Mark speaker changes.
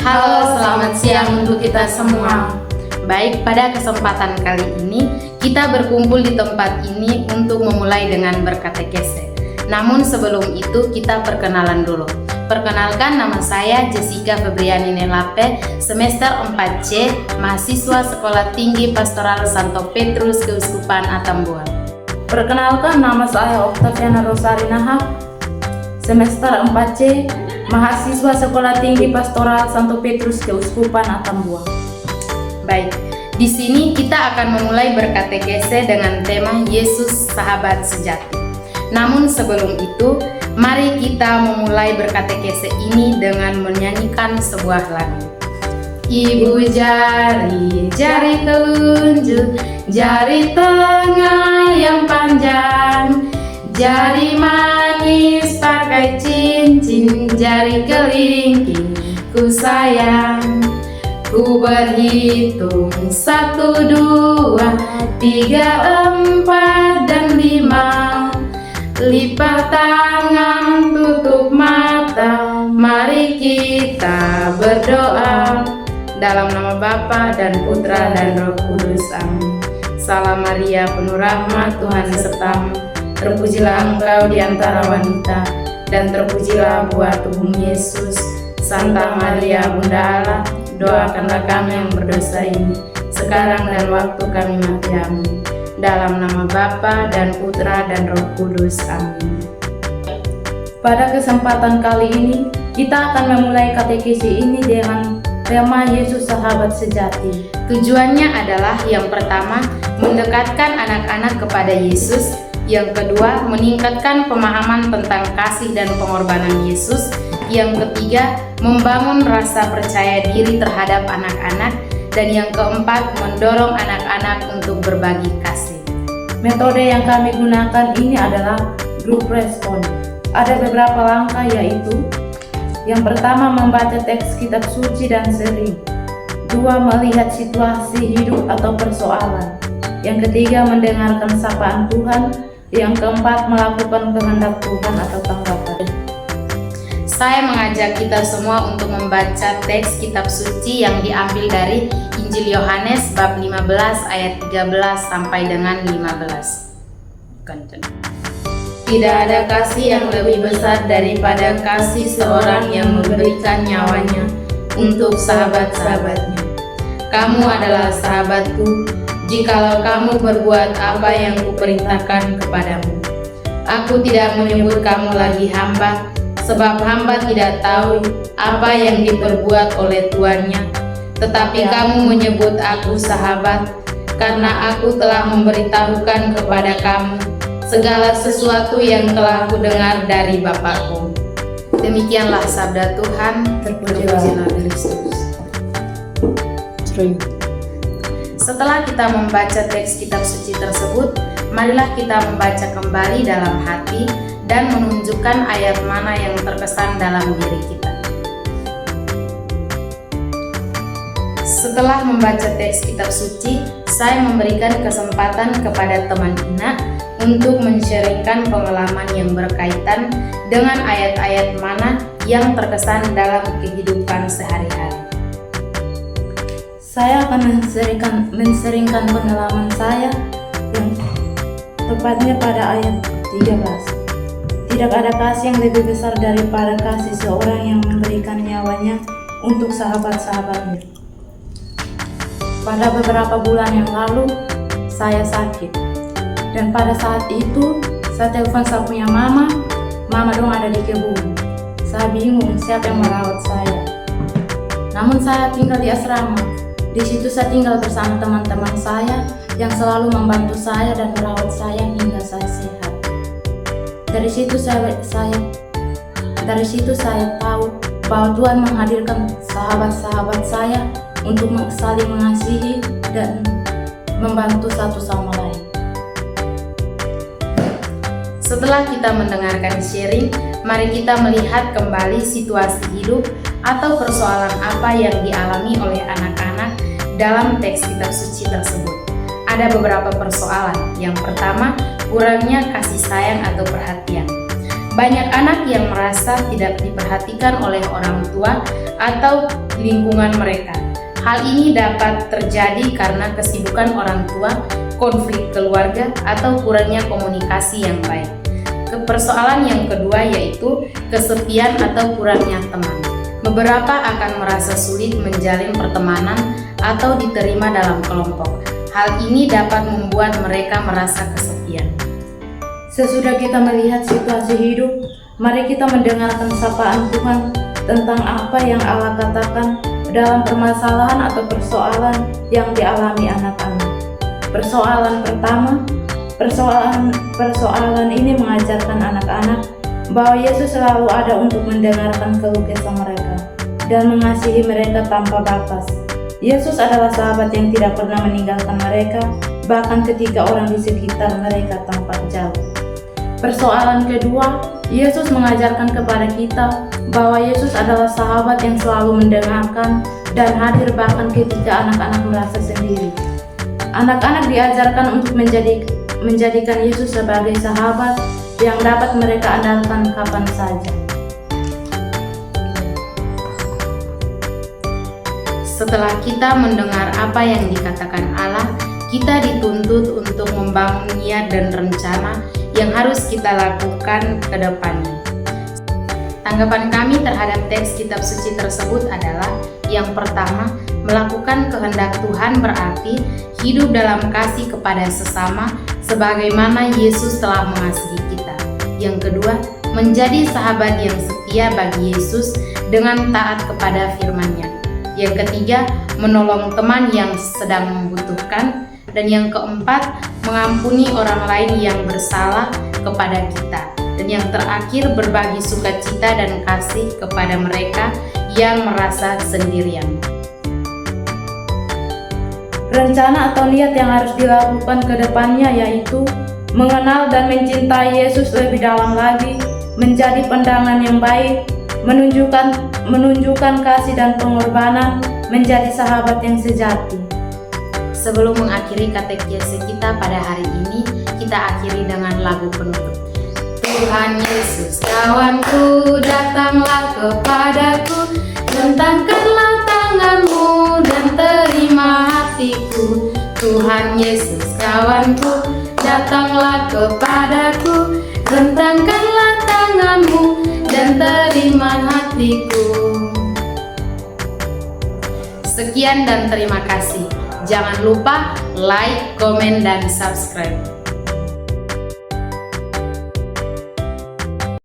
Speaker 1: Halo, selamat siang untuk kita semua. Baik, pada kesempatan kali ini kita berkumpul di tempat ini untuk memulai dengan berkatekese. Namun sebelum itu kita perkenalan dulu. Perkenalkan, nama saya Jessica Febriani Nelape, semester 4C, mahasiswa Sekolah Tinggi Pastoral Santo Petrus Keuskupan Atambua.
Speaker 2: Perkenalkan, nama saya Octaviana Rosari Nahak, semester 4C, mahasiswa Sekolah Tinggi Pastoral Santo Petrus Keuskupan Atambua.
Speaker 1: Baik, di sini kita akan memulai berkatekese dengan tema Yesus Sahabat Sejati. Namun sebelum itu, mari kita memulai berkatekese ini dengan menyanyikan sebuah lagu. Ibu jari, jari telunjuk, jari tengah yang panjang, jari manis pakai cincin, jari kelingking ku sayang. Ku berhitung 1, 2, 3, 4, dan 5. Lipat tangan, tutup mata, mari kita berdoa. Dalam nama Bapa dan Putra dan Roh Kudus, amin. Salam Maria, penuh rahmat, Tuhan sertamu. Terpujilah engkau di antara wanita, dan terpujilah buah tubuhmu Yesus. Santa Maria, Bunda Allah, doakanlah kami yang berdosa ini, sekarang dan waktu kami mati, amin. Dalam nama Bapa dan Putra dan Roh Kudus, amin.
Speaker 2: Pada kesempatan kali ini, kita akan memulai katekesi ini dengan tema Yesus Sahabat Sejati.
Speaker 1: Tujuannya adalah yang pertama, mendekatkan anak-anak kepada Yesus. Yang kedua, meningkatkan pemahaman tentang kasih dan pengorbanan Yesus. Yang ketiga, membangun rasa percaya diri terhadap anak-anak. Dan yang keempat, mendorong anak-anak untuk berbagi kasih.
Speaker 2: Metode yang kami gunakan ini adalah group respon. Ada beberapa langkah, yaitu yang pertama, membaca teks kitab suci dan sering. 2, melihat situasi hidup atau persoalan. Yang ketiga, mendengarkan sapaan Tuhan. Yang keempat, melakukan kehendak Tuhan atau tanggapan.
Speaker 1: Saya mengajak kita semua untuk membaca teks kitab suci yang diambil dari Injil Yohanes bab 15 ayat 13 sampai dengan 15. Tidak ada kasih yang lebih besar daripada kasih seorang yang memberikan nyawanya untuk sahabat-sahabatnya. Kamu adalah sahabatku jikalau kamu berbuat apa yang kuperintahkan kepadamu. Aku tidak menyebut kamu lagi hamba, sebab hamba tidak tahu apa yang diperbuat oleh tuannya, tetapi kamu menyebut aku sahabat, karena aku telah memberitahukan kepada kamu segala sesuatu yang telah kudengar dari Bapakku. Demikianlah sabda Tuhan, terpujilah Kristus. Setelah kita membaca teks kitab suci tersebut, marilah kita membaca kembali dalam hati dan menunjukkan ayat mana yang terkesan dalam diri kita. Setelah membaca teks kitab suci, saya memberikan kesempatan kepada teman Ina untuk men-sharingkan pengalaman yang berkaitan dengan ayat-ayat mana yang terkesan dalam kehidupan sehari-hari.
Speaker 2: Saya akan menseringkan pengalaman saya yang tepatnya pada ayat 13. Tidak ada kasih yang lebih besar daripada kasih seorang yang memberikan nyawanya untuk sahabat-sahabatnya. Pada beberapa bulan yang lalu, saya sakit. Dan pada saat itu, saya telepon saya punya mama dong ada di kebun. Saya bingung siapa yang merawat saya. Namun saya tinggal di asrama. Di situ saya tinggal bersama teman-teman saya yang selalu membantu saya dan merawat saya hingga saya sehat. Dari situ saya tahu bahwa Tuhan menghadirkan sahabat-sahabat saya untuk saling mengasihi dan membantu satu sama lain.
Speaker 1: Setelah kita mendengarkan sharing, mari kita melihat kembali situasi hidup atau persoalan apa yang dialami oleh anak-anak dalam teks kitab suci tersebut. Ada beberapa persoalan. Yang pertama, kurangnya kasih sayang atau perhatian. Banyak anak yang merasa tidak diperhatikan oleh orang tua atau lingkungan mereka. Hal ini dapat terjadi karena kesibukan orang tua, konflik keluarga, atau kurangnya komunikasi yang baik. Persoalan yang kedua yaitu kesepian atau kurangnya teman. Beberapa akan merasa sulit menjalin pertemanan atau diterima dalam kelompok. Hal ini dapat membuat mereka merasa kesepian.
Speaker 2: Sesudah kita melihat situasi hidup, mari kita mendengarkan sapaan Tuhan tentang apa yang Allah katakan dalam permasalahan atau persoalan yang dialami anak-anak. Persoalan pertama, persoalan ini mengajarkan anak-anak bahwa Yesus selalu ada untuk mendengarkan keluh kesah mereka dan mengasihi mereka tanpa batas. Yesus adalah sahabat yang tidak pernah meninggalkan mereka, bahkan ketika orang di sekitar mereka tampak jauh. Persoalan kedua, Yesus mengajarkan kepada kita bahwa Yesus adalah sahabat yang selalu mendengarkan dan hadir bahkan ketika anak-anak merasa sendiri. Anak-anak diajarkan untuk menjadikan Yesus sebagai sahabat yang dapat mereka andalkan kapan saja.
Speaker 1: Setelah kita mendengar apa yang dikatakan Allah, kita dituntut untuk membangun niat dan rencana yang harus kita lakukan ke depannya. Tanggapan kami terhadap teks kitab suci tersebut adalah: yang pertama, melakukan kehendak Tuhan berarti hidup dalam kasih kepada sesama sebagaimana Yesus telah mengasihi kita. Yang kedua, menjadi sahabat yang setia bagi Yesus dengan taat kepada firman-Nya. Yang ketiga, menolong teman yang sedang membutuhkan. Dan yang keempat, mengampuni orang lain yang bersalah kepada kita. Dan yang terakhir, berbagi sukacita dan kasih kepada mereka yang merasa sendirian.
Speaker 2: Rencana atau niat yang harus dilakukan ke depannya yaitu mengenal dan mencintai Yesus lebih dalam lagi, menjadi pandangan yang baik, menunjukkan kasih dan pengorbanan, menjadi sahabat yang sejati.
Speaker 1: Sebelum mengakhiri katekese kita pada hari ini, kita akhiri dengan lagu penutup. Tuhan Yesus kawanku, datanglah kepadaku, bentangkanlah tanganmu dan terima hatiku. Tuhan Yesus kawanku, datanglah kepadaku, bentangkanlah tanganmu dan terima hatiku. Sekian dan terima kasih. Jangan lupa like, komen, dan subscribe.